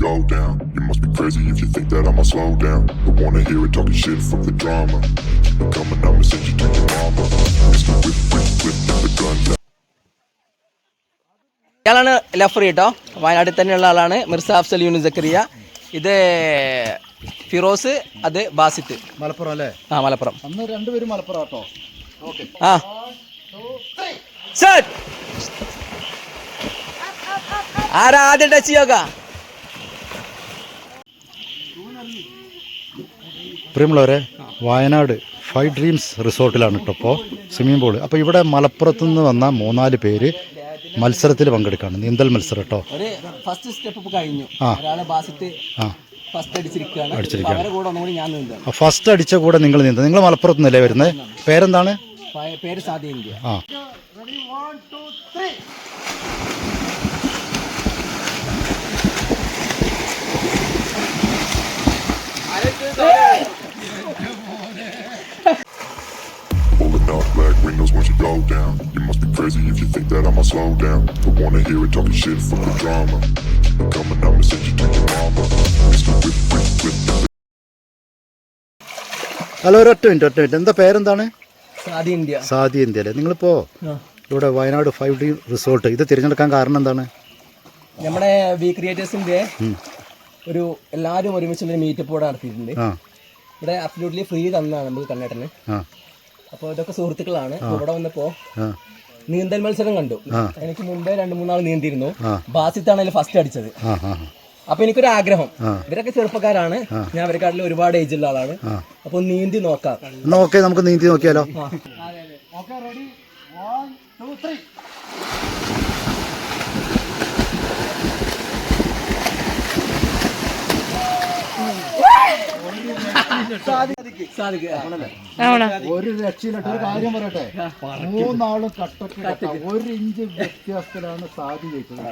go down. You must be crazy if you think that I'ma slow down. Don't wanna hear it talking shit from the drama. Keep it coming, I'ma send you to your mama. Mr. Whip, whip, whip, get the gun down. ഇയാളാണ് ലഫറി കേട്ടോ, വയനാട്ടിൽ തന്നെയുള്ള ആളാണ്. മിർസ അഫ്സൽ യൂനുസ് സക്കരിയ. ഇത് ഫിറോസ്, അത് ബാസിത്ത്. മലപ്പുറം അല്ലേ? ആ, മലപ്പുറം. അന്ന് രണ്ടുപേരും മലപ്പുറം കേട്ടോ. ഓക്കെ. ആ സെറ്റ്. ആരാ ആദ്യം ടച്ച് ചെയ്യുക? പ്രിയമുള്ളവരെ, വയനാട് 5 ഡ്രീംസ് റിസോർട്ടിലാണ് കേട്ടോ ഇപ്പോൾ സ്വിമ്മിംഗ് പൂള്. അപ്പോൾ ഇവിടെ മലപ്പുറത്തു നിന്ന് വന്ന 3-4 പേര് മത്സരത്തിൽ പങ്കെടുക്കുകയാണ്, നീന്തൽ മത്സരം കേട്ടോ. ഒരു ഫസ്റ്റ് സ്റ്റെപ്പ് കഴിഞ്ഞു. ഒരാള് ബാസിത്ത് ഫസ്റ്റ് അടിച്ചിരിക്കുകയാണ്. ഫസ്റ്റ് അടിച്ച കൂടെ നിങ്ങൾ നീന്തും. നിങ്ങൾ മലപ്പുറത്ത് നിന്നല്ലേ വരുന്നത്? പേരെന്താണ്? പേര് സാദി ഇന്ത്യ. ആ, Pulling up black windows once you go down. You must be crazy if you think that I'ma slow down. Don't wanna hear it talking shit from the drama. Keep it coming, I'ma send you to your mama. Mr. Whip, whip, whip, whip. Hello, ഒരൊറ്റ minute. എന്താ പേരെന്താണ്? Saadi India. Saadi India അല്ലേ? നിങ്ങളിപ്പോൾ ഇവിടെ Wayanad 5 dream resort ഇത് തിരഞ്ഞെടുക്കാൻ കാരണം എന്താണ്? നമ്മുടെ വി ക്രിയേറ്റേഴ്സിന്റെ ഒരു എല്ലാവരും ഒരുമിച്ചുള്ളൊരു മീറ്റപ്പ് ഇവിടെ നടത്തിയിട്ടുണ്ട്. ഇവിടെ അബ്സല്യൂട്ട്ലി ഫ്രീ തന്നതാണ് നമുക്ക് കണ്ണേട്ടന്. അപ്പോൾ ഇതൊക്കെ സുഹൃത്തുക്കളാണ്. ഇവിടെ വന്നപ്പോ നീന്തൽ മത്സരം കണ്ടു. എനിക്ക് മുമ്പേ 2-3 ആൾ നീന്തിയിരുന്നു. ബാസിത്താണ് അതിൽ ഫസ്റ്റ് അടിച്ചത്. അപ്പൊ എനിക്കൊരു ആഗ്രഹം, ഇവരൊക്കെ ചെറുപ്പക്കാരാണ്, ഞാൻ അവരെക്കാട്ടിലും ഒരുപാട് ഏജ് ഉള്ള ആളാണ്. അപ്പൊ നീന്തി നോക്കാം. നമുക്ക് നീന്തി നോക്കിയാലോ? ഒരു രക്ഷയിലിട്ട് ഒരു കാര്യം പറയട്ടെ, 3 ആളും കട്ടക്ക് 1 ഇഞ്ച് വ്യത്യാസത്തിലാണ് സാധി ജയിച്ചത്.